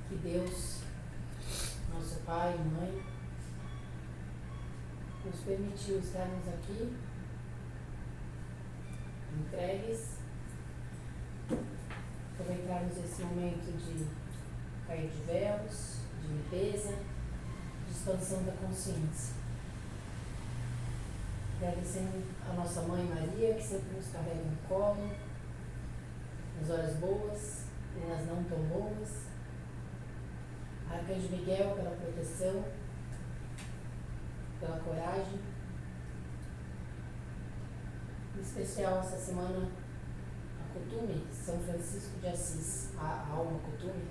que Deus, nosso Pai e Mãe, nos permitiu estarmos aqui, entregues, aproveitarmos esse momento de cair de véus, de limpeza, de expansão da consciência. Agradecendo a nossa Mãe Maria, que sempre nos carrega no colo, nas horas boas e nas não tão boas. Arcanjo Miguel pela proteção, pela coragem. Em especial essa semana, a Cotume, São Francisco de Assis, a alma Cotume,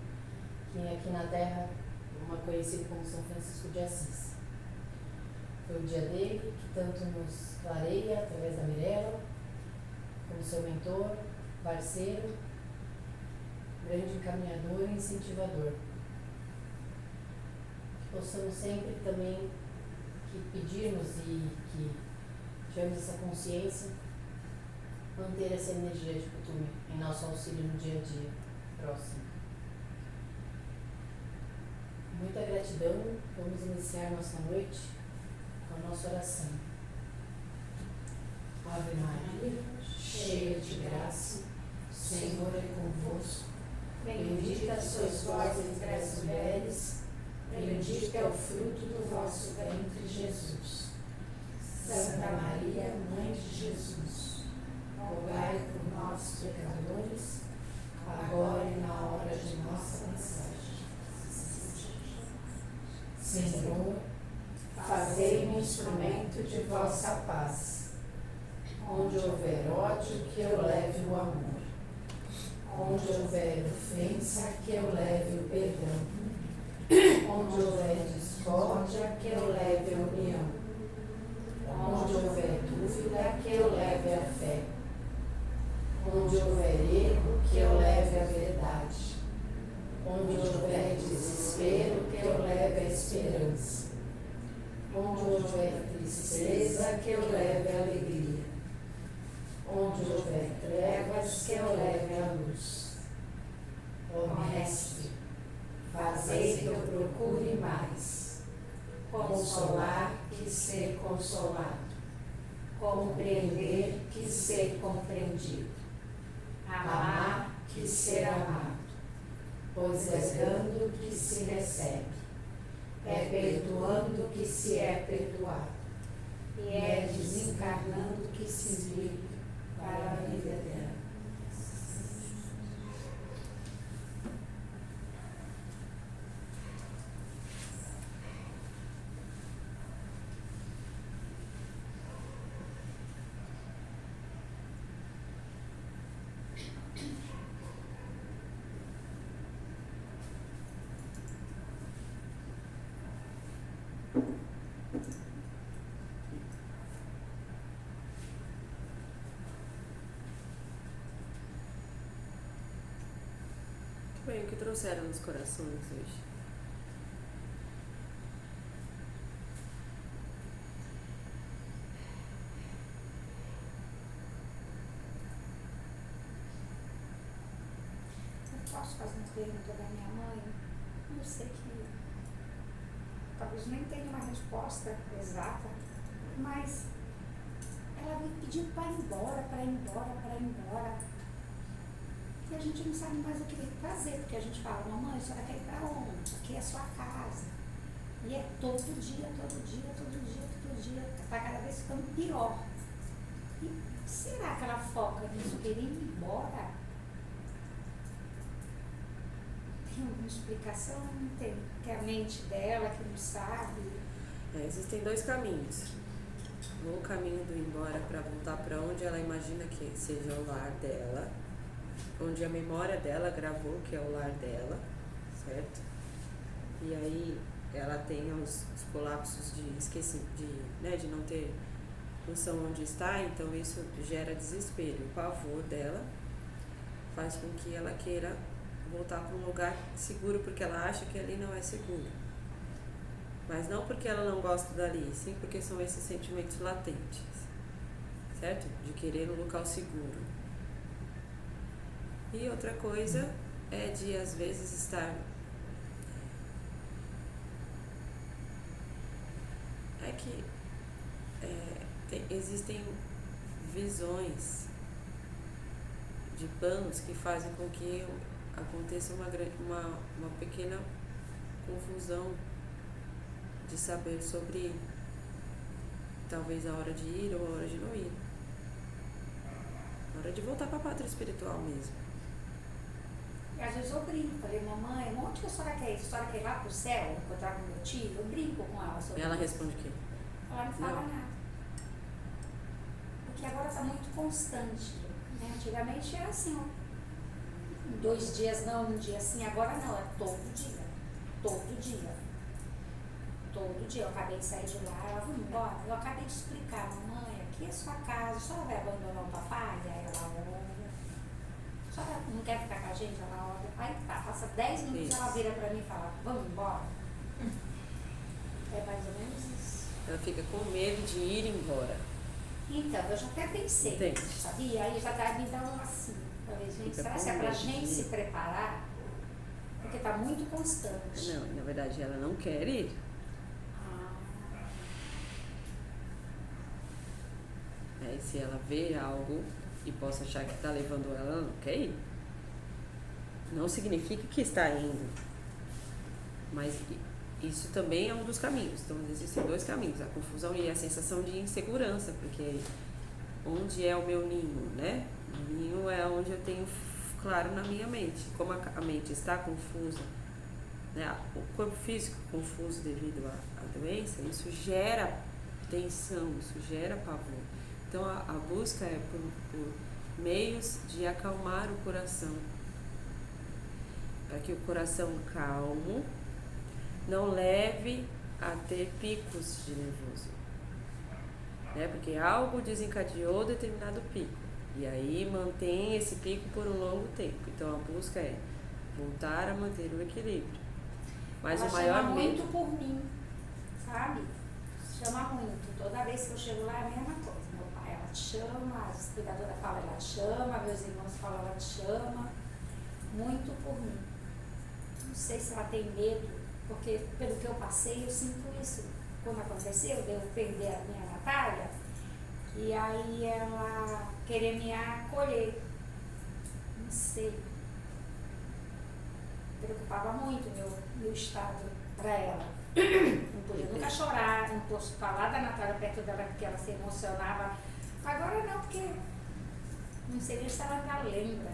que aqui na Terra é conhecido como São Francisco de Assis. Foi o dia dele que tanto nos clareia através da Mirella, como seu mentor, parceiro, grande encaminhador e incentivador. Que possamos sempre também que pedirmos e que tivermos essa consciência, manter essa energia de Cotume em nosso auxílio no dia a dia próximo. Muita gratidão. Vamos iniciar nossa noite com a nossa oração. Ave Maria, cheia de graça, o Senhor é convosco. Bendita sois vós entre as mulheres, bendito é o fruto do vosso ventre, Jesus. Santa Maria, Mãe de Jesus, rogai por nós, pecadores, agora e na hora de nossa mensagem. Senhor, fazei-me instrumento de vossa paz. Onde houver ódio, que eu leve o amor. Onde houver ofensa, que eu leve o perdão. Onde houver discórdia, que eu leve a união. Onde houver dúvida, que eu leve a fé. Onde houver erro, que eu leve a verdade. Onde houver desespero, que eu leve a esperança. Onde houver tristeza, que eu leve a alegria. Onde houver trevas, que eu leve a luz. Ó Mestre, fazei que eu procure mais consolar que ser consolado, compreender que ser compreendido, amar que ser amado, pois é dando que se recebe, é perdoando que se é perdoado, e é desencarnando que se vive para a vida eterna. Bem, o que trouxeram nos corações hoje? Eu posso fazer uma pergunta da minha mãe? Eu sei que talvez nem tenha uma resposta exata, mas ela me pediu para ir embora, para ir embora, para ir embora. E a gente não sabe mais o que fazer, porque a gente fala, mamãe, a senhora quer ir para onde? Aqui é a sua casa. E é todo dia, todo dia, todo dia, todo dia. Está cada vez ficando pior. E será que ela foca nisso, querer ir embora? Tem alguma explicação? Não tem. Que é a mente dela, que não sabe. Existem dois caminhos. Ou o caminho do ir embora para voltar para onde ela imagina que seja o lar dela, onde a memória dela gravou que é o lar dela, certo? E aí ela tem os colapsos de esquecimento, de não ter noção onde está, então isso gera desespero. O pavor dela faz com que ela queira voltar para um lugar seguro, porque ela acha que ali não é seguro. Mas não porque ela não gosta dali, sim porque são esses sentimentos latentes, certo? De querer um local seguro. E outra coisa é de, às vezes, estar que existem visões de planos que fazem com que aconteça uma pequena confusão de saber sobre talvez a hora de ir ou a hora de não ir. A hora de voltar para a pátria espiritual mesmo. E às vezes eu brinco, falei, mamãe, onde que a senhora quer ir? A senhora quer ir lá pro céu, encontrar com meu tio? Eu brinco com ela sobre E ela isso. responde o quê? Ela não fala Não. nada. Porque agora está muito constante. Né? Antigamente era assim, ó. 2 dias não, um dia sim, agora não, é todo dia. Todo dia. Todo dia. Eu acabei de sair de lá, ela vai embora. Eu acabei de explicar, mamãe, aqui é sua casa, a senhora vai abandonar o papai? Aí ela olha. A senhora não quer ficar com a gente? Ela olha. Aí tá, passa 10 minutos, Isso. ela vira pra mim e fala, vamos embora? É mais ou menos isso. Ela fica com medo de ir embora. Então, eu já até pensei, Entendi. sabia? Aí já tá me dando assim. Falei, gente, Fica será com que é pra medo de gente ir. se preparar? Porque tá muito constante. Não, na verdade ela não quer ir. Ah, Aí se ela vê algo e possa achar que está levando ela não quer ir. Não significa que está indo. Mas isso também é um dos caminhos. Então existem 2 caminhos, a confusão e a sensação de insegurança, porque onde é o meu ninho, né? O ninho é onde eu tenho claro na minha mente. Como a mente está confusa, né? O corpo físico confuso devido à doença, isso gera tensão, isso gera pavor. Então a busca é por meios de acalmar o coração, para que o coração calmo não leve a ter picos de nervoso, né? Porque algo desencadeou determinado pico e aí mantém esse pico por um longo tempo. Então a busca é voltar a manter o equilíbrio. Mas ela o maior chama medo muito por mim, sabe? Chama muito. Toda vez que eu chego lá é a mesma coisa. Meu pai, ela te chama, a cuidadora fala, ela te chama, meus irmãos falam, ela te chama. Muito por mim. Não sei se ela tem medo, porque pelo que eu passei, eu sinto isso. Quando aconteceu, de eu perder a minha Natália, e aí ela querer me acolher. Não sei. Preocupava muito meu estado para ela. Não podia nunca chorar, não posso falar da Natália perto dela porque ela se emocionava. Agora não, porque não sei se ela ainda lembra.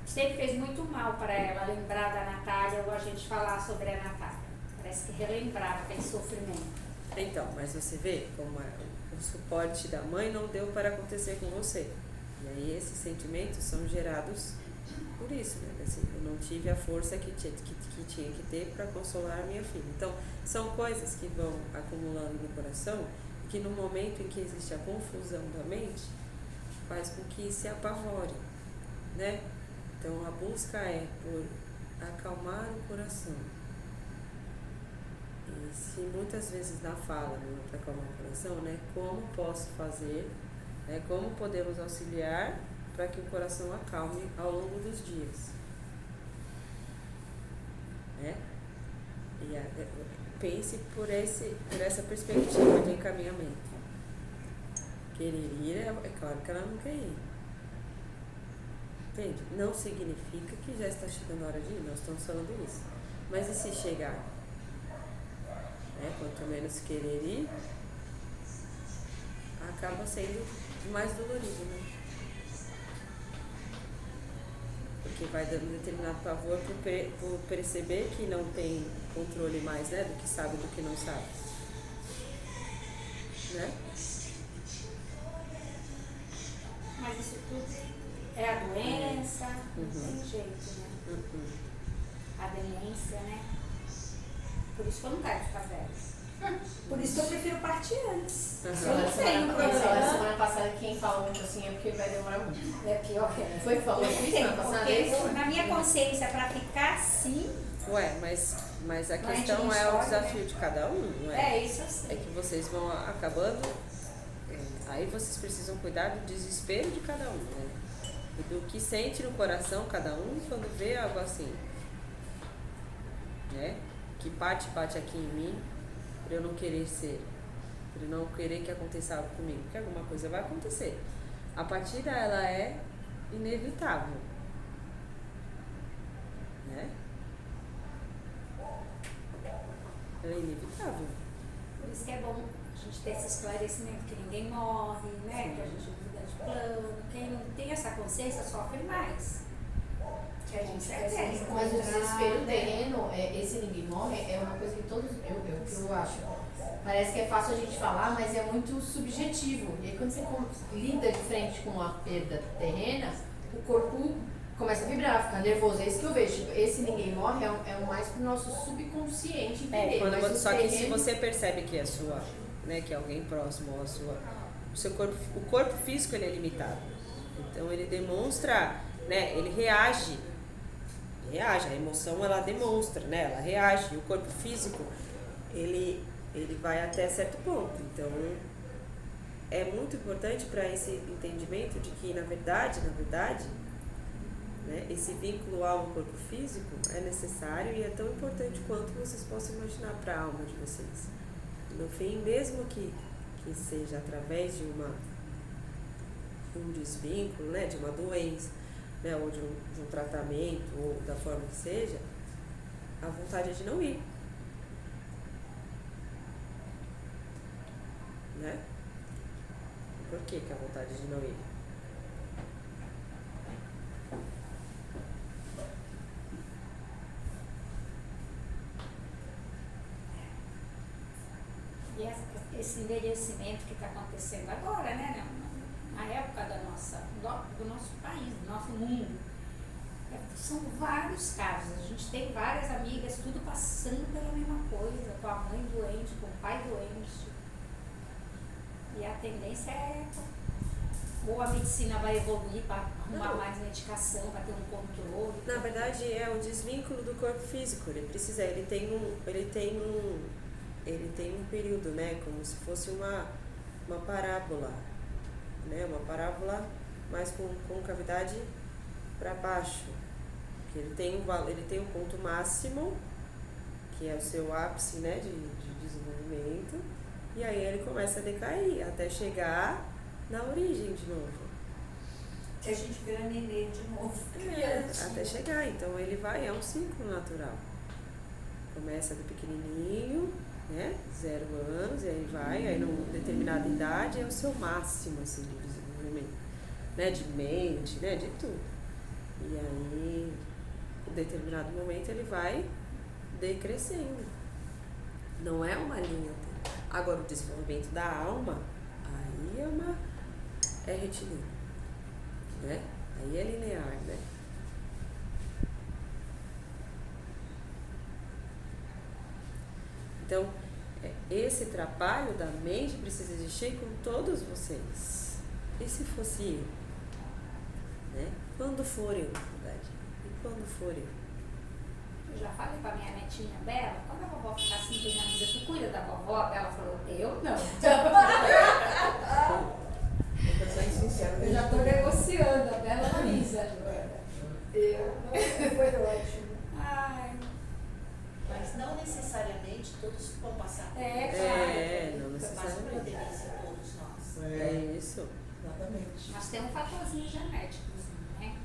Sempre fez muito mal para ela lembrar da Natália ou a gente falar sobre a Natália. Parece que relembrava aquele sofrimento. Então, mas você vê como o suporte da mãe não deu para acontecer com você. E aí esses sentimentos são gerados por isso, né? Assim, eu não tive a força que tinha que ter para consolar minha filha. Então, são coisas que vão acumulando no coração e que no momento em que existe a confusão da mente, faz com que se apavore, né? Então, a busca é por acalmar o coração. E se muitas vezes na fala, né, para acalmar o coração, né? Como posso fazer, né, como podemos auxiliar para que o coração acalme ao longo dos dias, né? E pense por essa perspectiva de encaminhamento. Querer ir, é claro que ela não quer ir. Entende? Não significa que já está chegando a hora de ir, nós estamos falando isso. Mas e se chegar? Né? Quanto menos querer ir, acaba sendo mais dolorido, né? Porque vai dando determinado pavor por perceber que não tem controle mais, né? Do que sabe, do que não sabe. Né? Mas isso tudo é a doença, não tem jeito, né? A demência, né? Por isso que eu não quero ficar velha. Por isso que eu prefiro partir antes. Eu não tenho problema. Semana passada quem fala muito assim é porque vai demorar muito. É pior que é. Foi falando isso semana passada. Porque na minha consciência, para ficar assim, Ué, mas a Mas a gente questão não é o escolhe, desafio né? de cada um, não é? é isso assim. É que vocês vão acabando, aí vocês precisam cuidar do desespero de cada um, né? E do que sente no coração cada um quando vê algo assim, né? Que bate aqui em mim, eu não querer ser, por eu não querer que aconteça algo comigo, porque alguma coisa vai acontecer. A partida, ela é inevitável, né? Ela é inevitável. Por isso que é bom a gente ter esse esclarecimento que ninguém morre, né? Que a gente muda de plano. Quem não tem essa consciência sofre mais. Que a gente certeza. Mas o desespero terreno, esse ninguém morre, é uma coisa que todos, que eu acho. Parece que é fácil a gente falar, mas é muito subjetivo. E aí quando você lida de frente com a perda terrena, o corpo começa a vibrar, fica nervoso. É isso que eu vejo. Tipo, esse ninguém morre é o mais pro nosso subconsciente entender. Só que se você percebe que é sua, né, que é alguém próximo à sua, o corpo físico ele é limitado. Então ele demonstra, né, ele reage, a emoção ela demonstra, né, ela reage. E o corpo físico ele vai até certo ponto. Então é muito importante para esse entendimento de que na verdade, né, esse vínculo ao corpo físico é necessário e é tão importante quanto vocês possam imaginar para a alma de vocês. No fim, mesmo que seja através de um desvínculo, né, de uma doença, né, ou de um tratamento, ou da forma que seja, a vontade é de não ir. Né? Por que a vontade é de não ir? E esse envelhecimento que está acontecendo agora, né? Na época do nosso país, do nosso mundo. São vários casos. A gente tem várias amigas, tudo passando pela mesma coisa, com a mãe doente, com o pai doente. E a tendência é ou a medicina vai evoluir para arrumar mais medicação, para ter um controle. Na verdade é o desvínculo do corpo físico. Ele tem um período, né, como se fosse uma parábola, né, uma parábola mais com cavidade para baixo. Ele tem um ponto máximo, que é o seu ápice, né, de desenvolvimento, e aí ele começa a decair até chegar na origem de novo. Que a gente vira nenê de novo. Até chegar. Então ele é um ciclo natural. Começa do pequenininho, né, 0 anos, e aí vai, aí numa determinada idade é o seu máximo, assim, de desenvolvimento, né, de mente, né, de tudo. E aí, em determinado momento, ele vai decrescendo. Não é uma linha. Agora, o desenvolvimento da alma, aí é retilíneo, né? Aí é linear, né? Então, esse trabalho da mente precisa existir com todos vocês. E se fosse eu? Né? Quando for eu, na verdade? E quando for eu? Eu já falei pra minha netinha Bela, quando a vovó ficar assim, tem na mesa, tu cuida da vovó? Ela falou, eu não. Eu já tô negociando, a Bela Luísa agora. Eu não, foi ótimo. Ai. Mas não necessariamente todos vão passar por Claro. Não Mas necessariamente. poderia ser todos nós. É isso. Exatamente. Mas tem um fatorzinho genético, né?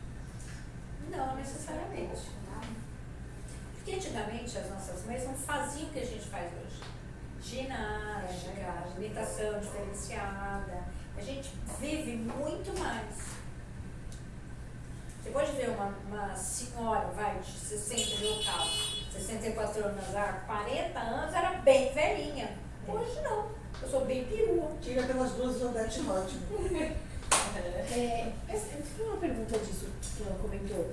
Não necessariamente. Porque antigamente as nossas mães não faziam o que a gente faz hoje. Ginástica, alimentação diferenciada. A gente vive muito mais. Você pode ver uma senhora, de 60 mil casos, 64 anos, há 40 anos, era bem velhinha. Hoje não. Eu sou bem perua. Tira pelas duas Odete ótimo. Tem uma pergunta disso que ela comentou.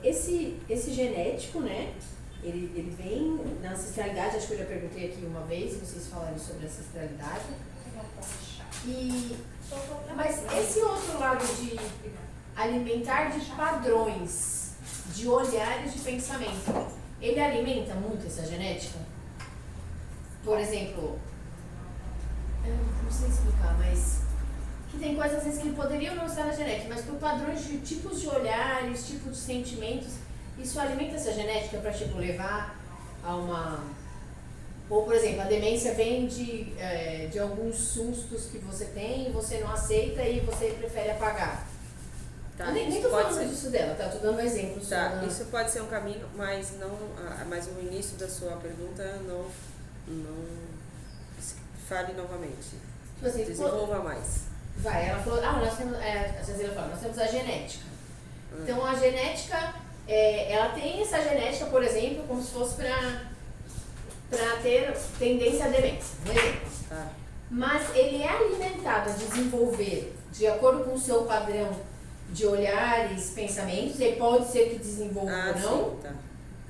Esse genético, né? Ele vem na ancestralidade, acho que eu já perguntei aqui uma vez, vocês falaram sobre ancestralidade. Mas esse outro lado de alimentar de padrões, de olhares de pensamento, ele alimenta muito essa genética? Por exemplo, eu não sei explicar, mas que tem coisas às vezes que poderiam não estar na genética, mas por padrões de tipos de olhares, tipos de sentimentos, isso alimenta essa genética para tipo levar a Ou, por exemplo, a demência vem de alguns sustos que você tem e você não aceita e você prefere apagar. Tá, Eu nem isso tô pode falando ser. disso dela, tá? Tô dando um exemplo só. Tá, isso pode ser um caminho, mas não, mas o início da sua pergunta não fale novamente. Tipo assim, Desenvolva mais. vai, ela falou, nós temos, às vezes ela fala, nós temos a genética. Então a genética, ela tem essa genética, por exemplo, como se fosse para ter tendência à demência, um exemplo. Tá. Mas ele é alimentado a desenvolver de acordo com o seu padrão de olhares, pensamentos, e pode ser que desenvolva ou não. Sim, tá.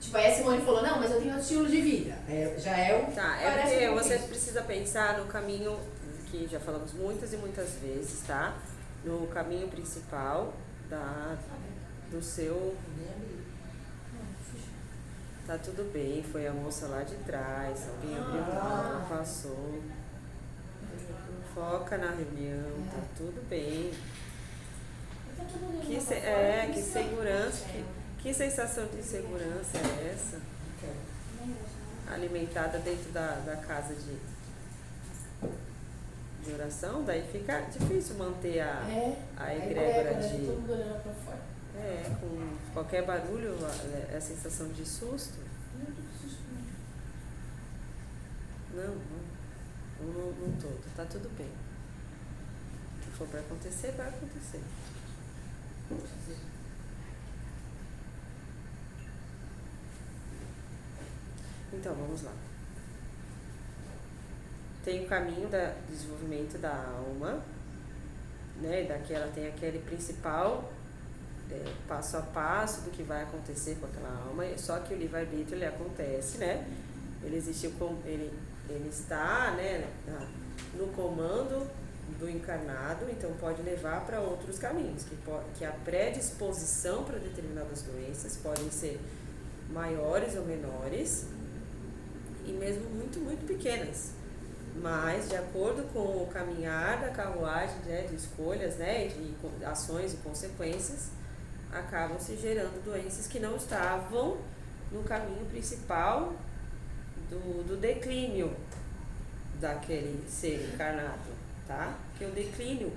Tipo, aí a Simone falou, não, mas eu tenho outro estilo de vida. Já é o... Tá, parece porque um você pouquinho. precisa pensar no caminho que já falamos muitas e muitas vezes, tá? No caminho principal do seu... Tá tudo bem, foi a moça lá de trás, alguém abriu mão, passou. Foca na reunião, tá tudo bem. Que segurança, que sensação de insegurança é essa? Alimentada dentro da casa de oração, daí fica difícil manter a egrégora de... Todo mundo olhando pra fora. com qualquer barulho, a sensação de susto. Não todo, tá tudo bem. O que for para acontecer, vai acontecer. Então, vamos lá. Tem o caminho do desenvolvimento da alma, né? Daqui ela tem aquele principal passo a passo do que vai acontecer com aquela alma, só que o livre-arbítrio ele acontece, né? Ele está, né, no comando do encarnado, então pode levar para outros caminhos, que a predisposição para determinadas doenças podem ser maiores ou menores, e mesmo muito, muito pequenas, mas de acordo com o caminhar da carruagem, né, de escolhas, né, de ações e consequências, acabam se gerando doenças que não estavam no caminho principal do declínio daquele ser encarnado, tá? Porque o declínio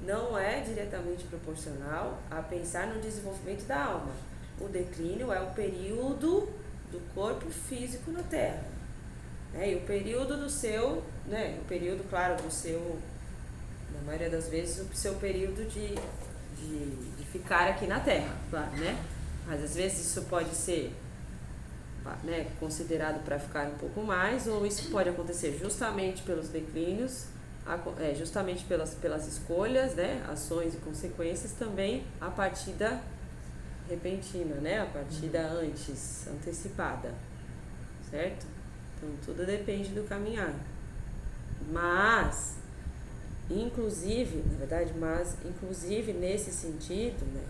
não é diretamente proporcional a pensar no desenvolvimento da alma. O declínio é o período do corpo físico na Terra, né? E o período do seu, né? O período, claro, do seu, na maioria das vezes, o seu período de ficar aqui na Terra, claro, né? Mas às vezes isso pode ser, né, considerado para ficar um pouco mais, ou isso pode acontecer justamente pelos declínios, justamente pelas escolhas, né, ações e consequências, também a partida repentina, né, a partida antecipada, certo? Então tudo depende do caminhar. Mas, inclusive nesse sentido, né,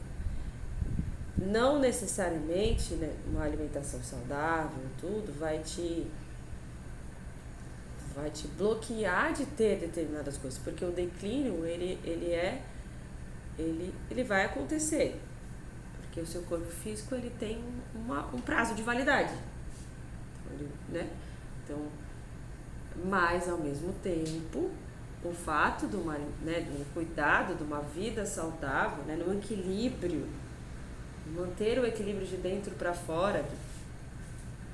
não necessariamente, né, uma alimentação saudável, tudo vai te bloquear de ter determinadas coisas, porque o declínio ele vai acontecer, porque o seu corpo físico ele tem um prazo de validade, né? Então, mas ao mesmo tempo o fato do cuidado de uma vida saudável, né, no equilíbrio, manter o equilíbrio de dentro para fora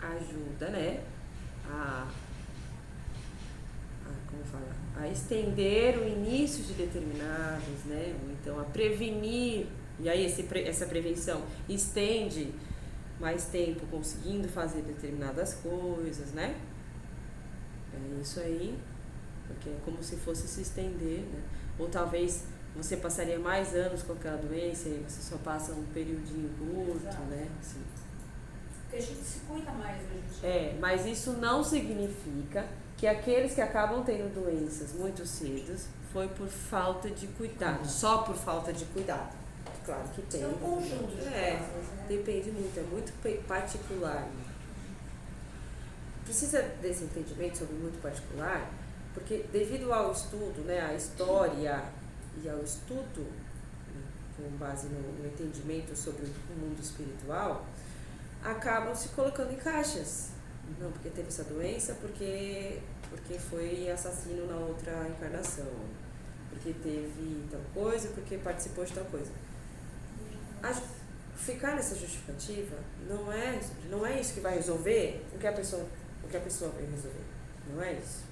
ajuda, né, a estender o início de determinados, né, ou então a prevenir, e aí essa prevenção estende mais tempo conseguindo fazer determinadas coisas, né, é isso aí, porque é como se fosse se estender, né, ou talvez você passaria mais anos com aquela doença e você só passa um periodinho curto, né? Assim. Porque a gente se cuida mais hoje em dia. Mas isso não significa que aqueles que acabam tendo doenças muito cedo foi por falta de cuidado, só por falta de cuidado. Claro que tem. É um conjunto de coisas, né? Depende muito, é muito particular. Precisa desse entendimento sobre muito particular, porque devido ao estudo, né, à história e ao estudo, com base no entendimento sobre o mundo espiritual, acabam se colocando em caixas, Não, porque teve essa doença, porque foi assassino na outra encarnação. Porque teve tal coisa, porque participou de tal coisa. Ficar nessa justificativa não é isso que vai resolver o que a pessoa vai resolver. Não é isso.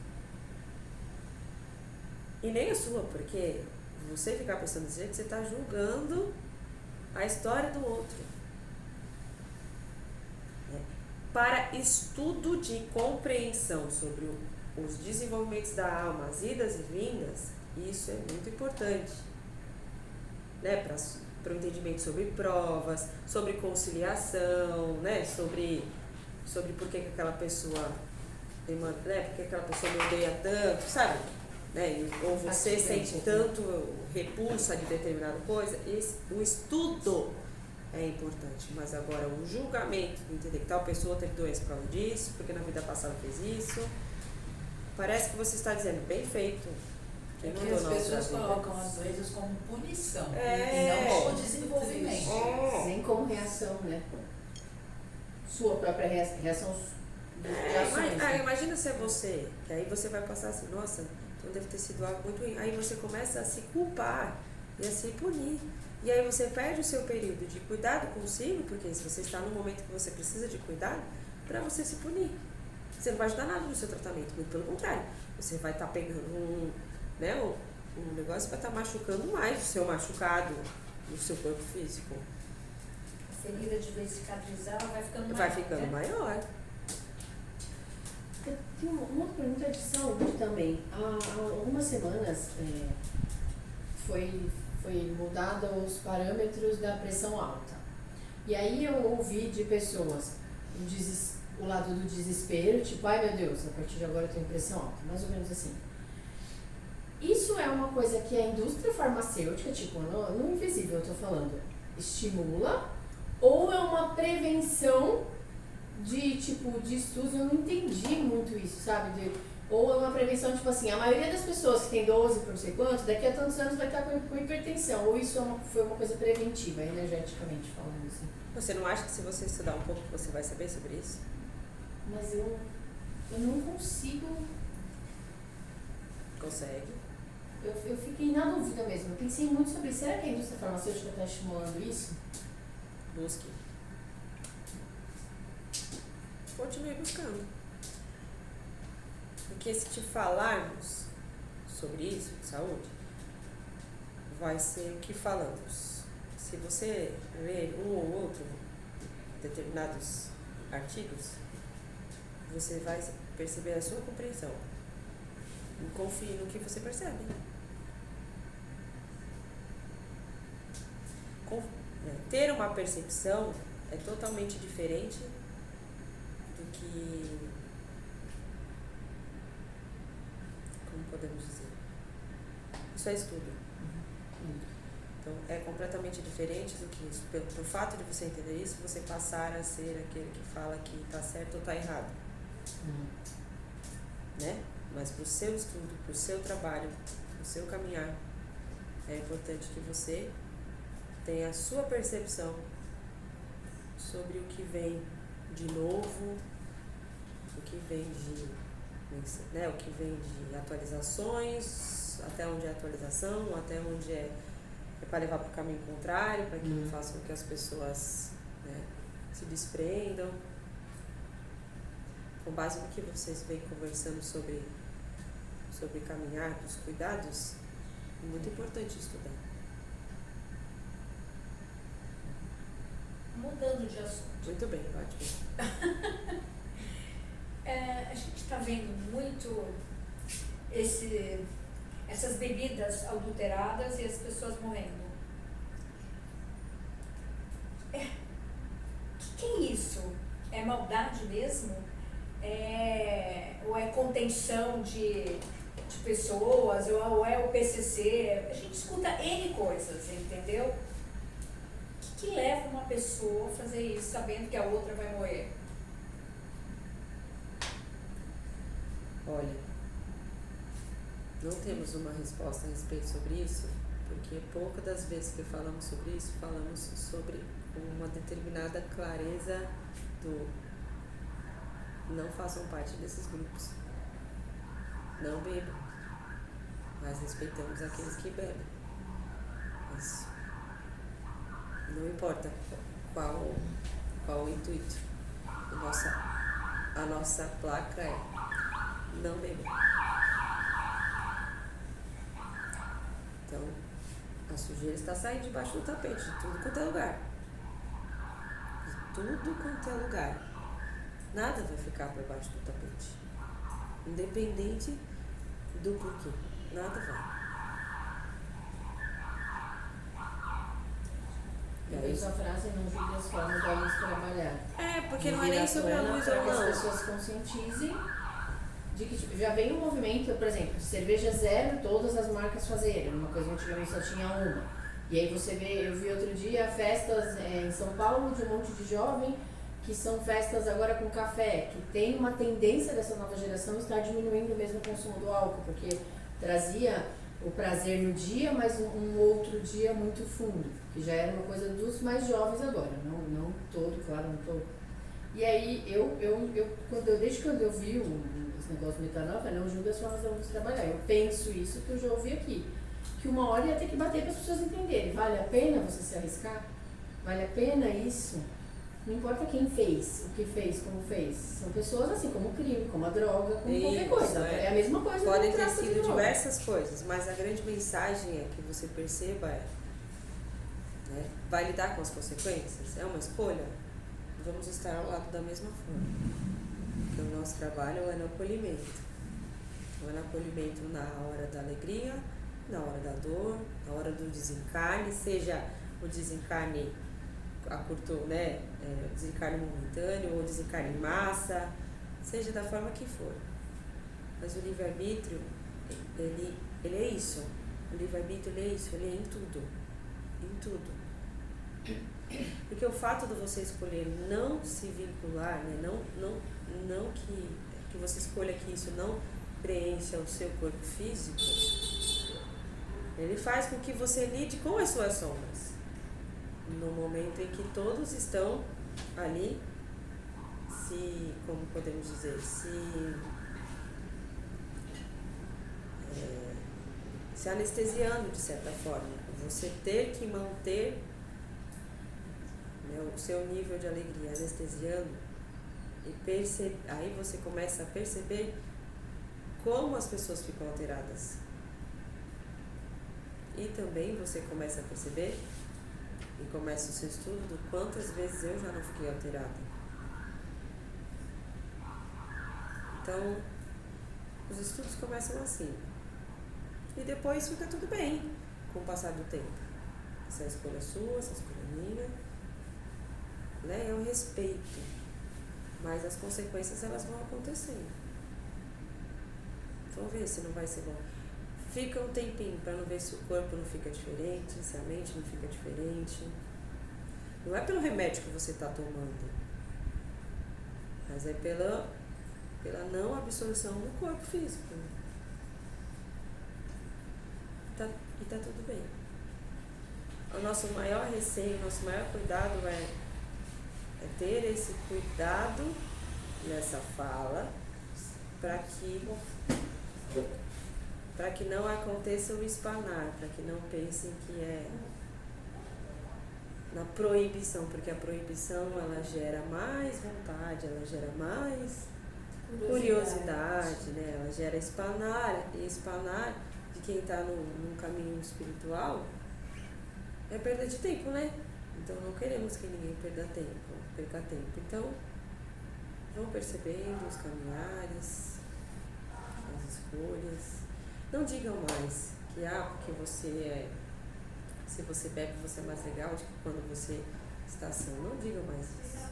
E nem a sua, porque você ficar pensando desse jeito, você está julgando a história do outro. Para estudo de compreensão sobre os desenvolvimentos da alma, as idas e vindas, isso é muito importante, né? Para o entendimento sobre provas, sobre conciliação, né? Sobre por que aquela pessoa, né? Por que aquela pessoa me odeia tanto, sabe? Né? Ou você sente tanto repulsa de determinada coisa. O estudo é importante, mas agora o julgamento, entender que tal pessoa teve doença por causa disso, porque na vida passada fez isso, parece que você está dizendo, bem feito. Quem Porque mandou as pessoas vida? colocam as doenças como punição É. e não como desenvolvimento. Nem como reação, né? Sua própria reação de ações. né? Imagina se é você, que aí você vai passar assim, nossa, então deve ter sido algo muito ruim. Aí você começa a se culpar e a se punir. E aí você perde o seu período de cuidado consigo, porque se você está no momento que você precisa de cuidado, para você se punir. Você não vai ajudar nada no seu tratamento, muito pelo contrário. Você vai estar pegando um negócio, vai estar machucando mais o seu machucado no seu corpo físico. A ferida de vez cicatrizar vai ficando maior. Vai ficando né? maior. Eu tenho uma pergunta de saúde também. Há algumas semanas foi mudado os parâmetros da pressão alta. E aí eu ouvi de pessoas o lado do desespero, tipo, ai meu Deus, a partir de agora eu tenho pressão alta, mais ou menos assim. Isso é uma coisa que a indústria farmacêutica, tipo, no invisível eu tô falando, estimula, ou é uma prevenção de estudos? Eu não entendi muito isso, sabe? Ou é uma prevenção, tipo assim, a maioria das pessoas que tem 12 por não sei quanto, daqui a tantos anos vai estar com hipertensão. Ou isso foi uma coisa preventiva, energeticamente falando assim. Você não acha que se você estudar um pouco você vai saber sobre isso? Mas eu não consigo. Consegue. Eu fiquei na dúvida mesmo. Eu pensei muito sobre isso. Será que a indústria farmacêutica está estimulando isso? Busque. Continue buscando. Porque se te falarmos sobre isso, de saúde, vai ser o que falamos. Se você ler um ou outro determinados artigos, você vai perceber a sua compreensão. E confie no que você percebe. Ter uma percepção é totalmente diferente do que... Como podemos dizer? Isso é estudo. Então, é completamente diferente do que isso. Pelo fato de você entender isso, você passar a ser aquele que fala que está certo ou está errado. Né? Mas para o seu estudo, para o seu trabalho, para o seu caminhar, é importante que você tenha a sua percepção sobre o que vem de novo, o que vem de, né, o que vem de atualizações, até onde é atualização, até onde é para levar para o caminho contrário, para que não faça com que as pessoas, né, se desprendam. Com base no que vocês vêm conversando sobre caminhar, dos cuidados, é muito importante estudar. Mudando de assunto. Muito bem, ótimo. A gente está vendo muito essas bebidas adulteradas e as pessoas morrendo. O que é isso? É maldade mesmo? Ou é contenção de pessoas? Ou é o PCC? A gente escuta N coisas, entendeu? O que leva uma pessoa a fazer isso sabendo que a outra vai morrer? Olha, não temos uma resposta a respeito sobre isso, porque poucas das vezes que falamos sobre isso, falamos sobre uma determinada clareza não façam parte desses grupos. Não bebam, mas respeitamos aqueles que bebem. Isso. Não importa qual o intuito. A nossa placa é não beber. Então, a sujeira está saindo debaixo do tapete, de tudo quanto é lugar. De tudo quanto é lugar. Nada vai ficar por baixo do tapete. Independente do porquê. Nada vai. E aí sua frase não julgue as formas da luz trabalhar. Porque não é nem sobre a luz ou para que as não. pessoas conscientizem de que tipo, já vem um movimento, por exemplo, cerveja zero, todas as marcas fazerem. Uma coisa que antigamente só tinha uma. E aí você vê, eu vi outro dia festas em São Paulo de um monte de jovem que são festas agora com café, que tem uma tendência dessa nova geração estar diminuindo mesmo o consumo do álcool, porque trazia o prazer no dia, mas um outro dia muito fundo, que já era uma coisa dos mais jovens agora, não todo, claro, não todo. E aí desde quando eu vi esse negócio do metanol, eu falei, não julga as formas da luz trabalhar. Eu penso isso que eu já ouvi aqui, que uma hora ia ter que bater para as pessoas entenderem, vale a pena você se arriscar? Vale a pena isso? Não importa quem fez, o que fez, como fez. São pessoas assim, como o crime, como a droga, como qualquer coisa. É a mesma coisa. Podem ter sido diversas coisas, mas a grande mensagem é que você perceba né, vai lidar com as consequências. É uma escolha. Vamos estar ao lado da mesma forma. Porque o nosso trabalho é no acolhimento. Não é no acolhimento na hora da alegria, na hora da dor, na hora do desencarne, seja o desencarne a curto, né, desencarne momentâneo ou desencarne em massa, seja da forma que for. Mas o livre-arbítrio, ele é isso. O livre-arbítrio, ele é isso, ele é em tudo. Em tudo. Porque o fato de você escolher não se vincular, né, não que você escolha que isso não preencha o seu corpo físico, ele faz com que você lide com as suas sombras. No momento em que todos estão ali, como podemos dizer, se anestesiando de certa forma. Você ter que manter, né, o seu nível de alegria anestesiando e aí você começa a perceber como as pessoas ficam alteradas. E também você começa a perceber e começa o seu estudo do quantas vezes eu já não fiquei alterada. Então, os estudos começam assim. E depois fica tudo bem com o passar do tempo. Essa é a escolha sua, essa é a escolha minha. Né? Eu respeito. Mas as consequências, elas vão acontecendo. Vamos ver se não vai ser bom. Fica um tempinho para não ver se o corpo não fica diferente, se a mente não fica diferente. Não é pelo remédio que você está tomando, mas é pela não absorção no corpo físico. E tá tudo bem. O nosso maior receio, o nosso maior cuidado é ter esse cuidado nessa fala para que não aconteça o espanar, para que não pensem que é na proibição, porque a proibição ela gera mais vontade, ela gera mais curiosidade, né? Ela gera espanar, e espanar de quem está num caminho espiritual é perda de tempo, né? Então não queremos que ninguém perca tempo. Então vão percebendo os caminhares, as escolhas. Não digam mais que porque se você bebe você é mais legal do que quando você está sã. Não digam mais isso.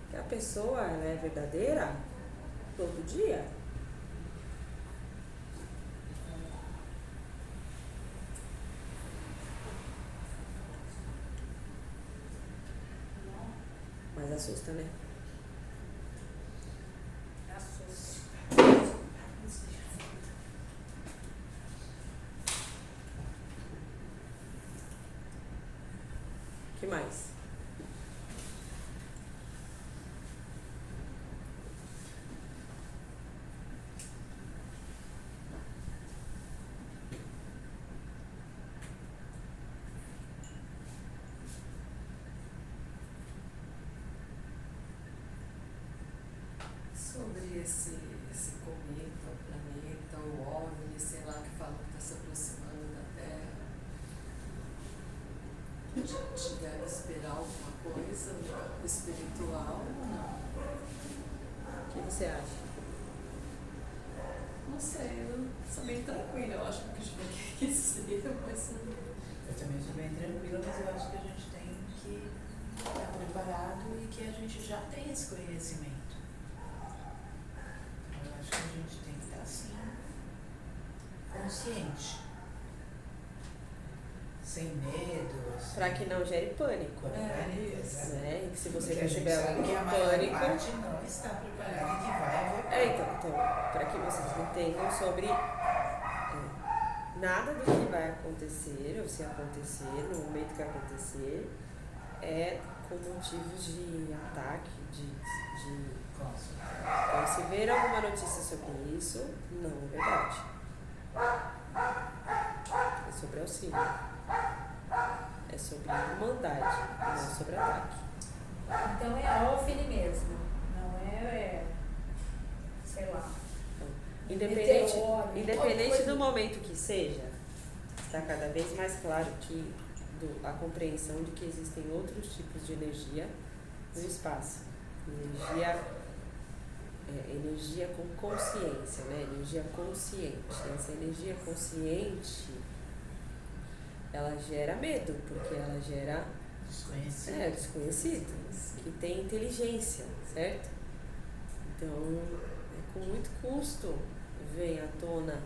Que a pessoa ela é verdadeira todo dia. Mas assusta, né? O que mais? esse cometa, o planeta, o OVNI, sei lá, que falam que está se aproximando da Terra, a gente deve esperar alguma coisa espiritual ou não? O que você acha? Não sei, eu sou bem tranquila, eu acho que a gente vai aquecer, mas Eu também sou bem tranquila, mas eu acho que a gente tem que estar preparado e que a gente já tem esse conhecimento. Eu acho que a gente tem que estar assim, consciente. Sem medo. Para que não gere pânico. Isso. Né? E que se você Porque a gente perceber sabe algum que a maior pânico. parte não está preparada e que vai haver. Então, para que vocês entendam sobre nada do que vai acontecer, ou se acontecer, no momento que acontecer, é com motivos de ataque, Então, se ver alguma notícia sobre isso, não é verdade. É sobre auxílio. É sobre irmandade, não é sobre ataque. Então é OVNI mesmo, não é sei lá. Independente Meteoro, do momento que seja, está cada vez mais claro que a compreensão de que existem outros tipos de energia no espaço. Energia com consciência, né? Energia consciente. Essa energia consciente, ela gera medo, porque ela gera desconhecido, que tem inteligência, certo? Então, com muito custo vem à tona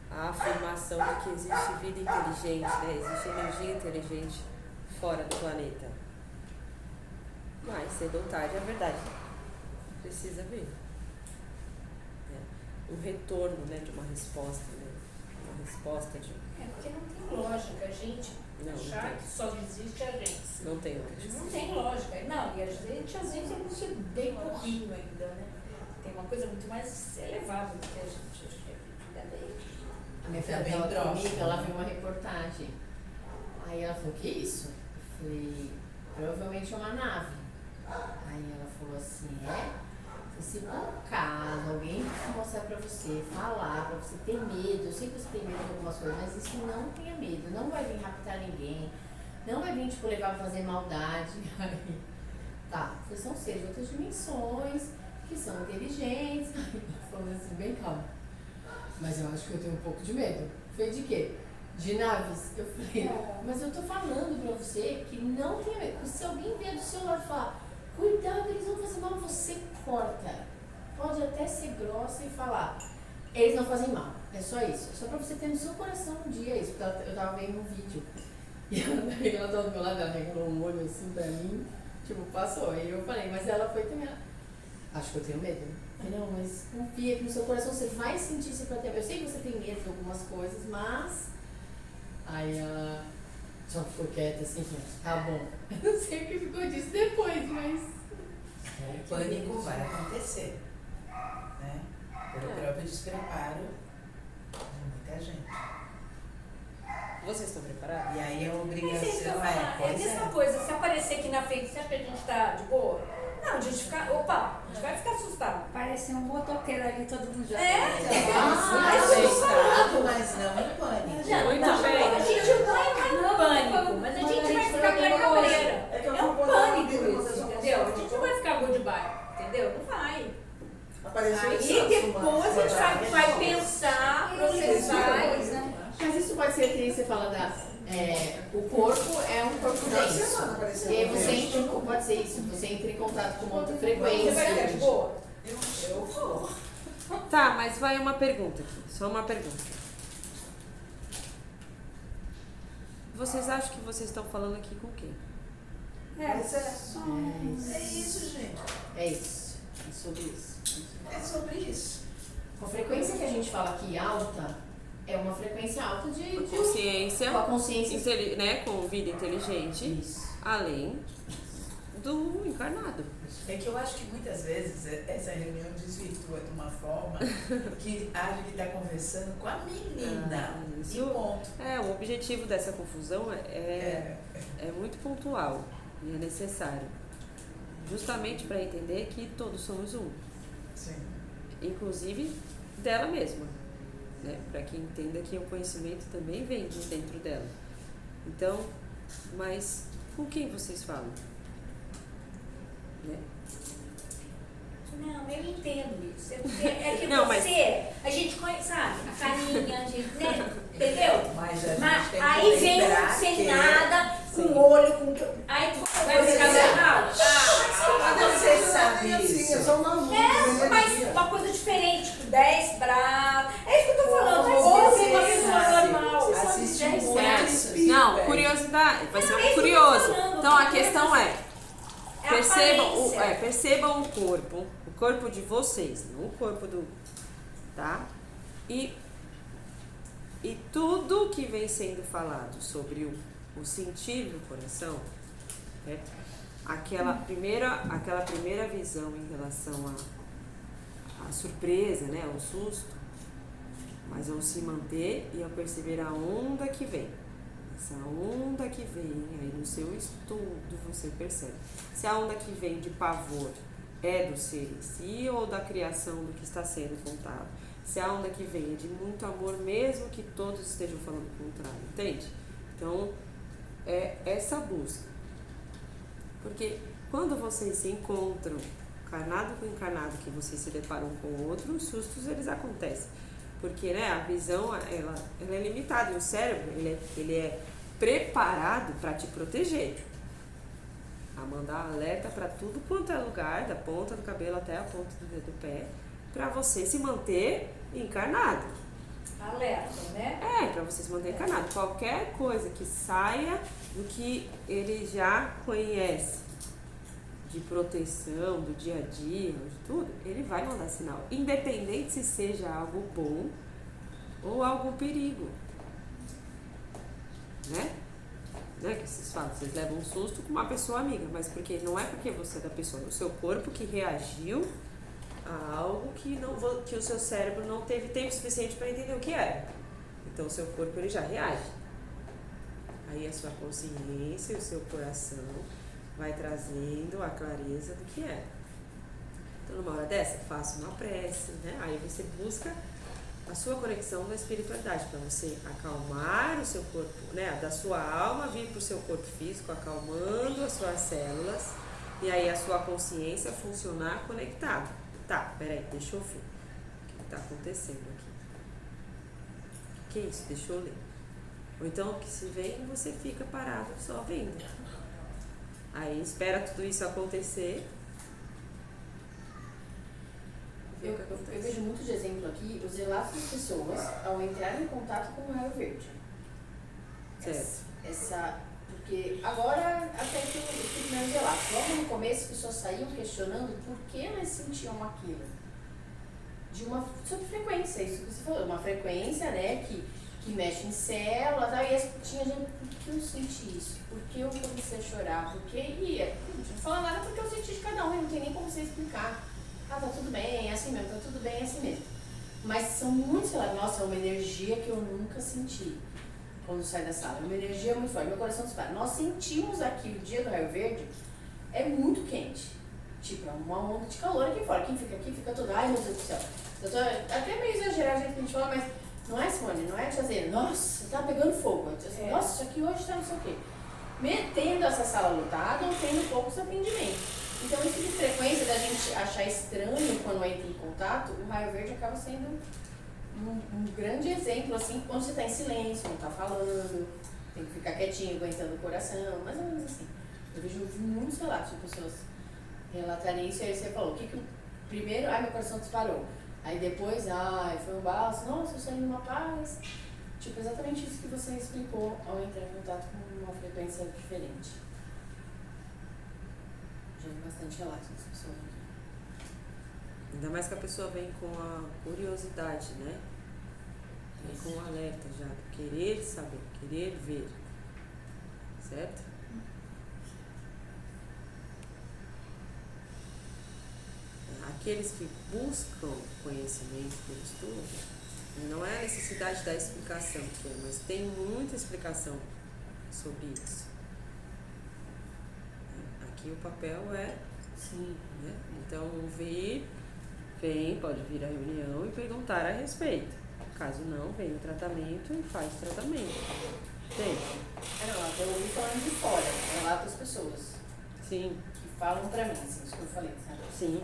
a afirmação de que existe vida inteligente, né? Existe energia inteligente fora do planeta. Mas, cedo ou tarde, é verdade. Precisa ver. Um retorno, né, de uma resposta, né? Uma resposta de... porque não tem lógica a gente achar tem. que só existe a gente. Não tem lógica. Não tem lógica. Não, e a gente às vezes é muito bem corrido ainda, né? Tem uma coisa muito mais elevada do que a gente acha que é bem. A minha filha Tá bem tava comigo, próximo, ela né? viu uma reportagem. Aí ela falou, que isso? Eu falei, provavelmente é uma nave. Aí ela falou assim, se por acaso alguém mostrar pra você, falar pra você ter medo, eu sei que você tem medo de algumas coisas, mas isso não tenha medo, não vai vir raptar ninguém, não vai vir tipo levar pra fazer maldade. Aí, tá, vocês são seres de outras dimensões, que são inteligentes. Aí ela falou assim, bem calma. Mas eu acho que eu tenho um pouco de medo. Falei, de quê? De naves. Eu falei, mas eu tô falando pra você que não tenha medo. Se alguém vier do seu lado e falar, cuidado, eles vão fazer mal, você corta. Pode até ser grossa e falar, eles não fazem mal. É só isso. Só pra você ter no seu coração um dia isso. Porque eu tava vendo um vídeo. E ela tava do meu lado, ela regalou um olho assim pra mim. Tipo, passou. Aí eu falei, mas ela foi também. Acho que eu tenho medo. Não, mas confia que no seu coração você vai sentir esse prazer. Eu sei que você tem medo de algumas coisas, mas... Aí ela só ficou quieta assim, tá bom. Eu não sei o que ficou disso depois, mas... O pânico vai acontecer, né? Pelo próprio despreparo de muita gente. Vocês estão preparados? E aí a Mas é isso que eu obrigação falo, é a pois mesma coisa, se aparecer aqui na frente, você acha que a gente tá de boa? Não, a gente fica, opa, a gente vai ficar assustado. Parece um motoqueiro ali, todo mundo já assustado, mas não em pânico. Muito bem. A gente não é em pânico, mas a gente vai ficar na cabreira. É um pânico isso, entendeu? A gente não vai ficar good bye, entendeu? Não vai. Apareceu Aí isso, depois a gente vai pensar, processar. Mas isso pode ser que nem você fala o corpo é um corpo denso. E aí você entra, pode ser isso, você entra em contato com uma outra Você vai ficar de frequência. boa? Eu vou. Tá, mas vai uma pergunta aqui. Só uma pergunta. Vocês acham que vocês estão falando aqui com quem? Mas é isso, gente. É isso. É sobre isso. É sobre isso. A frequência que a gente fala aqui alta é uma frequência alta de Consciência, com a consciência. né, com vida inteligente, Isso. além do encarnado. É que eu acho que muitas vezes essa reunião desvirtua de uma forma que acha que está conversando com a menina. Isso. E ponto. O objetivo dessa confusão é muito pontual e é necessário. justamente para entender que todos somos um, Sim. inclusive dela mesma, né? Para que entenda que o conhecimento também vem de dentro dela. Então, mas com quem vocês falam? Né? Não, eu entendo isso. É porque é que Não, a gente conhece, sabe? A carinha, a gente, né? Entendeu? Mas a gente Mas tem que aí vem um lembrar sem que nada, Sim. com olho, com. Aí tu vai ficar errado. quando você sabe Assim, é isso, só uma luz, É, mas energia. uma coisa diferente, tipo 10 braços. É isso que eu tô falando, mas Como ouve você uma pessoa sabe? normal. Assiste Dez muito braços. espírito. Não, curiosidade, vai ser Não, é um isso que eu tô curioso. falando, Então a porque questão é, É percebam aparência. o corpo de vocês, não o corpo do, tá? E tudo que vem sendo falado sobre o sentir do coração, né? Aquela primeira visão em relação à surpresa, né? Ao susto, mas ao se manter e ao perceber a onda que vem. Essa onda que vem, aí no seu estudo você percebe. Se a onda que vem de pavor é do ser em si ou da criação do que está sendo contado. Se a onda que vem é de muito amor, mesmo que todos estejam falando o contrário, entende? Então, é essa busca. Porque quando vocês se encontram, encarnado com encarnado, que vocês se deparam com o outro, os sustos eles acontecem. Porque, né, a visão ela é limitada e o cérebro ele é preparado para te proteger, a mandar alerta para tudo quanto é lugar, da ponta do cabelo até a ponta do dedo do pé, para você se manter encarnado. Alerta, né? É, para você se manter encarnado. Qualquer coisa que saia do que ele já conhece de proteção, do dia a dia, de tudo, ele vai mandar sinal. Independente se seja algo bom ou algum perigo. Né? Né? Que vocês falam, vocês levam um susto com uma pessoa amiga, mas porque não é porque você é da pessoa, é o seu corpo que reagiu a algo que o seu cérebro não teve tempo suficiente para entender o que era. Então o seu corpo ele já reage. Aí a sua consciência e o seu coração vai trazendo a clareza do que é. Então numa hora dessa, faça uma prece, né? Aí você busca a sua conexão da espiritualidade, para você acalmar o seu corpo, né? Da sua alma vir para o seu corpo físico, acalmando as suas células, e aí a sua consciência funcionar conectada. Tá, peraí, deixa eu ver o que está acontecendo aqui. O que é isso? Deixa eu ler. Ou então, o que se vem, você fica parado só vendo. Aí espera tudo isso acontecer. Eu vejo muito de exemplo aqui os relatos das pessoas ao entrar em contato com o raio verde. Certo. Porque agora até que os primeiros relatos, logo no começo as pessoas saíam questionando por que elas sentiam aquilo. Sobre frequência, isso que você falou, uma frequência, né, que mexe em células, aí tinha gente, por que eu senti isso? Por que eu comecei a chorar? Por que ia? Não fala nada porque eu senti de cada um, e não tem nem como você explicar. Ah, tá tudo bem, é assim mesmo, tá tudo bem, é assim mesmo. Mas são muitos relatos, nossa, é uma energia que eu nunca senti quando sai da sala, é uma energia muito forte, meu coração dispara. Nós sentimos aqui o dia do raio verde, é muito quente. Tipo, é uma onda de calor aqui fora. Quem fica aqui fica todo, ai meu Deus do céu. Eu tô até meio exagerado o jeito que a gente fala, mas não é, Simone, não é dizer, nossa, tá pegando fogo. Nossa, isso aqui hoje tá não sei o quê. Tendo essa sala lotada ou tendo poucos atendimentos. Então, isso de frequência da gente achar estranho quando entra em contato, o raio verde acaba sendo um grande exemplo, assim, quando você está em silêncio, não está falando, tem que ficar quietinho, aguentando o coração, mais ou menos assim. Eu vejo muitos relatos de pessoas relatarem isso, e aí você falou, primeiro, meu coração disparou. Aí depois, foi um bálsamo, nossa, eu saí numa paz. Tipo, exatamente isso que você explicou ao entrar em contato com uma frequência diferente. Já vi bastante relatos das pessoas aqui. Ainda mais que a pessoa vem com a curiosidade, né? Vem com o alerta já, querer saber, querer ver. Certo? Aqueles que buscam conhecimento pelo estudo, não é a necessidade da explicação que é, mas tem muita explicação sobre isso. Aqui o papel é Sim, né? Então, pode vir à reunião e perguntar a respeito. Caso não, vem o tratamento e faz o tratamento. Entende? Não, até eu ouvi falando de fora, relato das pessoas Sim, que falam pra mim, assim, isso que eu falei, sabe? sim.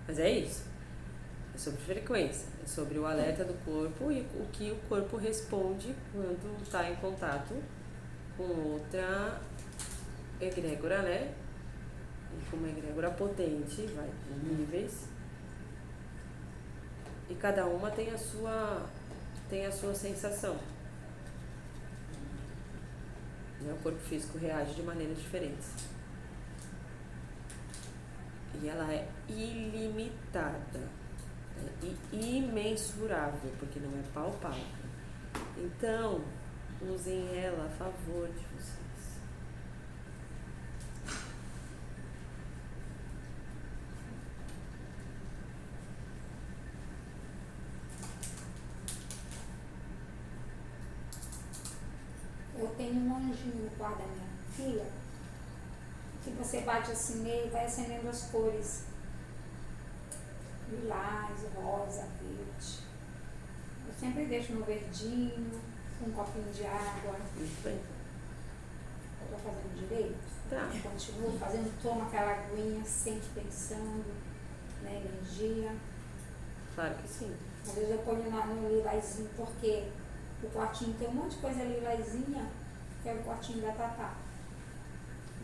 Mas é isso. É sobre frequência, é sobre o alerta do corpo e o que o corpo responde quando está em contato com outra egrégora, né? E com uma egrégora potente, vai em níveis. E cada uma tem a sua sensação. Né? O corpo físico reage de maneiras diferentes. E ela é ilimitada, né? E imensurável, porque não é palpável. Então, usem ela a favor de vocês. Eu tenho um anjinho no quarto da minha filha, que você bate assim nele e vai acendendo as cores. Lilás, rosa, verde. Eu sempre deixo no verdinho, com um copinho de água. Muito bem. Eu tô fazendo direito? Tá. Continuo fazendo, tomo aquela aguinha, sempre pensando na energia. Claro que sim. Às vezes eu ponho no lilazinho, porque o quartinho tem um monte de coisa lilazinha, que é o quartinho da Tatá.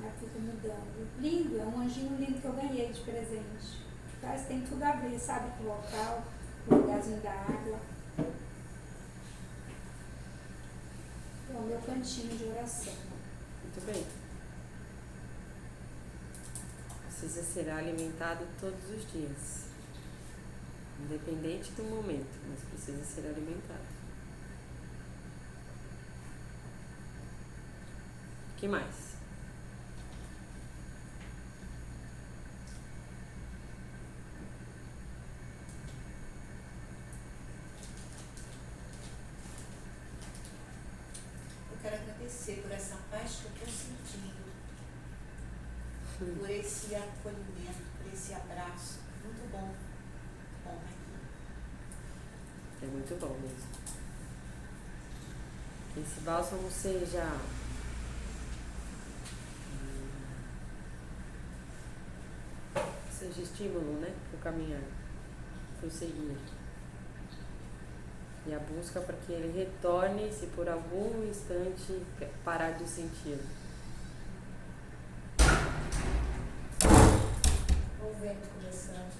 Aí eu fico mudando. Lindo, é um anjinho lindo que eu ganhei de presente. Mas tem tudo a ver, sabe, com o local, com o lugarzinho da água. É o meu cantinho de oração. Muito bem. Precisa ser alimentado todos os dias. Independente do momento, mas precisa ser alimentado. O que mais? Eu quero agradecer por essa paz que eu estou sentindo, por esse acolhimento, por esse abraço. Muito bom. Bom aqui. É muito bom mesmo. Que esse bálsamo seja estímulo, né? Para o caminhar, para o seguir. E a busca para que ele retorne se por algum instante parar de sentir. O vento começando.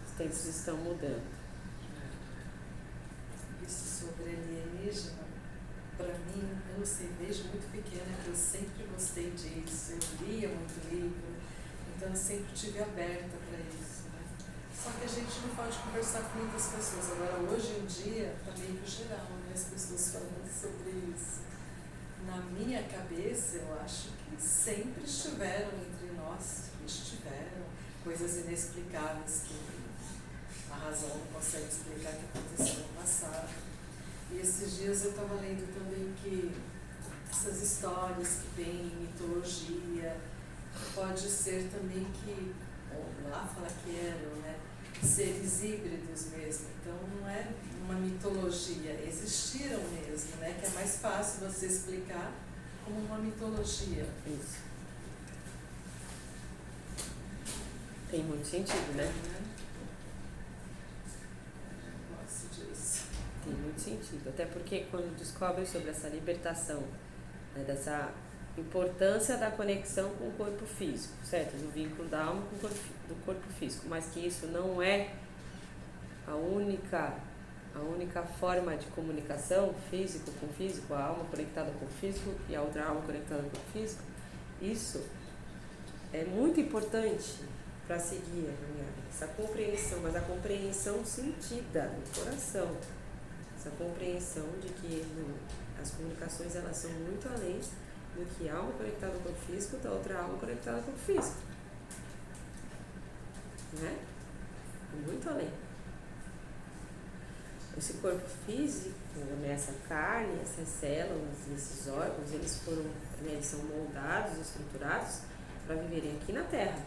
Os tempos estão mudando. Isso sobre alienígena, para mim, eu não sei, desde muito pequena que eu sempre gostei disso, eu lia muito livro, então eu sempre estive aberta para isso, né? Só que a gente não pode conversar com muitas pessoas. Agora, hoje em dia, está meio que geral, né? As pessoas falando sobre isso. Na minha cabeça, eu acho que sempre estiveram entre nós, estiveram coisas inexplicáveis que a razão não consegue explicar que aconteceu no passado. E esses dias eu estava lendo também que essas histórias que tem em mitologia, pode ser também que, lá fala que eram, né, seres híbridos mesmo. Então não é uma mitologia, existiram mesmo, né, que é mais fácil você explicar como uma mitologia. Isso. Tem muito sentido, né? Eu gosto disso. Tem muito sentido. Até porque quando descobrem sobre essa libertação, né, dessa importância da conexão com o corpo físico, certo? Do vínculo da alma com o corpo físico, mas que isso não é a única forma de comunicação, físico com físico, a alma conectada com o físico e a outra alma conectada com o físico. Isso é muito importante para seguir a caminhada. Essa compreensão, mas a compreensão sentida no coração. Essa compreensão de que as comunicações elas são muito além do que a alma conectada com o corpo físico da outra alma conectada com o corpo físico. Né? Muito além. esse corpo físico, né, essa carne, essas células, esses órgãos, eles foram, né, eles são moldados, estruturados para viverem aqui na Terra.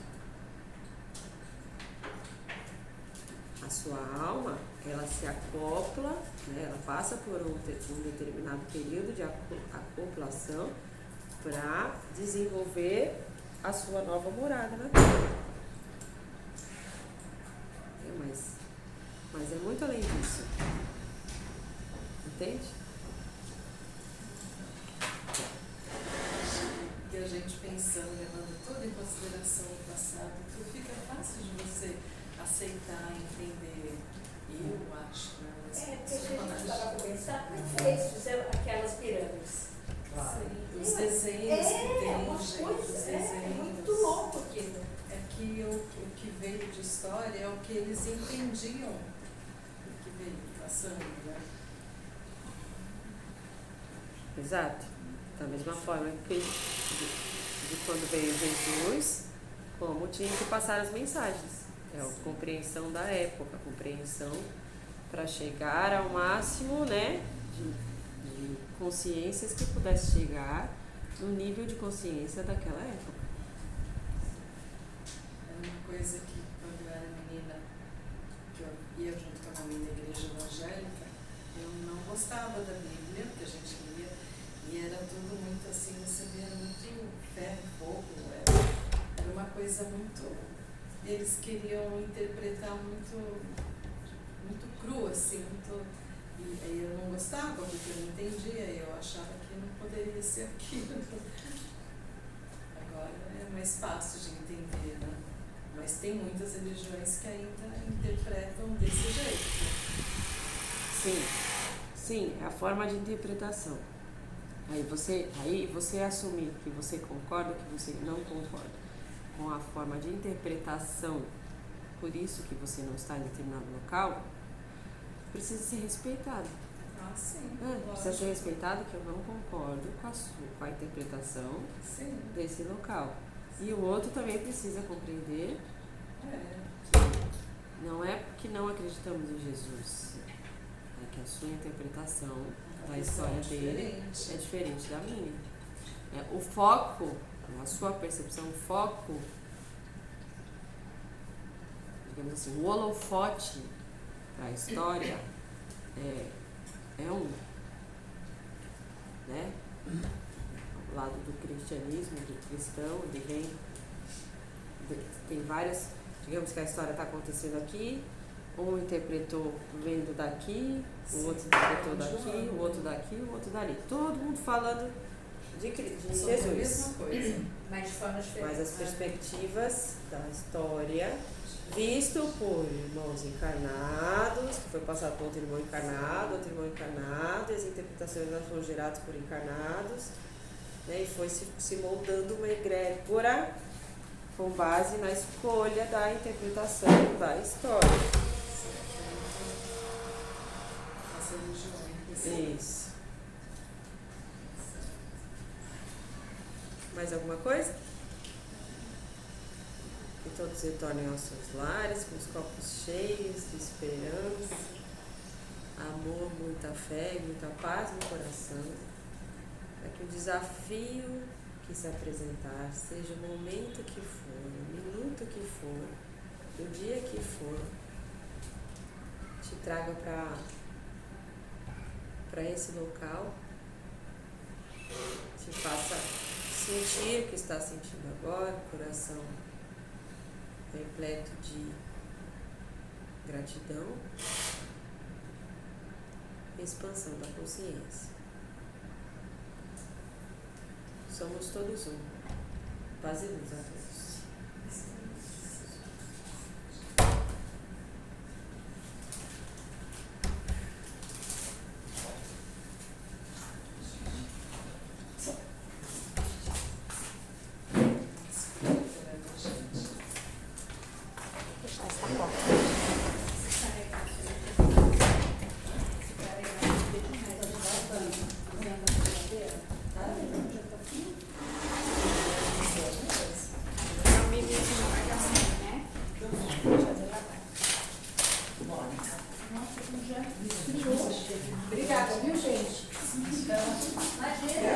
A sua alma, ela se acopla, né, ela passa por um determinado período de acoplação para desenvolver a sua nova morada na Terra. Mas é muito além disso. Entende? E a gente pensando, levando tudo em consideração o passado, tudo fica fácil de você aceitar, entender. Eu acho, né? Porque se a gente parar para pensar, como é que foi isso, fizeram aquelas pirâmides? Os desenhos que tem, umas gente, coisas, os desenhos. muito louco aquilo. É que o que veio de história é o que eles entendiam, o que veio passando, né? Exato. Da mesma forma que de quando veio Jesus, como tinha que passar as mensagens. É a compreensão da época, a compreensão para chegar ao máximo, né, de consciências que pudesse chegar no nível de consciência daquela época. É uma coisa que quando eu era menina, que eu ia junto com a mãe na igreja evangélica, eu não gostava da Bíblia, que a gente lia, e era tudo muito assim, você via muito ferro e fogo, era uma coisa muito, eles queriam interpretar muito cru, assim, muito, e aí eu não gostava, porque eu não entendia, eu achava que não poderia ser aquilo. Agora é mais fácil de entender, né? Mas tem muitas religiões que ainda interpretam desse jeito. Sim, é a forma de interpretação. Aí você assumir que você concorda, que você não concorda com a forma de interpretação, por isso que você não está em determinado local, precisa ser respeitado. Ah, sim. Precisa ser respeitado, que eu não concordo com a interpretação desse local. E o outro também precisa compreender que não é porque não acreditamos em Jesus, é que a sua interpretação da história dele é diferente da minha. O foco, a sua percepção, o foco, digamos assim, o holofote da história é um, né? O lado do cristianismo, do cristão, ele tem várias, digamos que a história está acontecendo aqui, um interpretou vendo daqui, o outro interpretou daqui, o outro daqui, o outro dali. Todo mundo falando de Jesus. A mesma coisa. Mas de forma diferente. Mas as perspectivas da história, visto por irmãos encarnados, que foi passado por outro irmão encarnado, e as interpretações foram geradas por encarnados, né, e foi se moldando uma egrégora com base na escolha da interpretação da história. As religiões. Isso. Mais alguma coisa? Que todos retornem aos seus lares com os copos cheios de esperança, amor, muita fé, muita paz no coração, para que o desafio que se apresentar, seja o momento que for, o minuto que for, o dia que for, te traga para esse local, te faça sentir o que está sentindo agora, coração repleto de gratidão e expansão da consciência. Somos todos um. Paz e luz a todos. Imagina.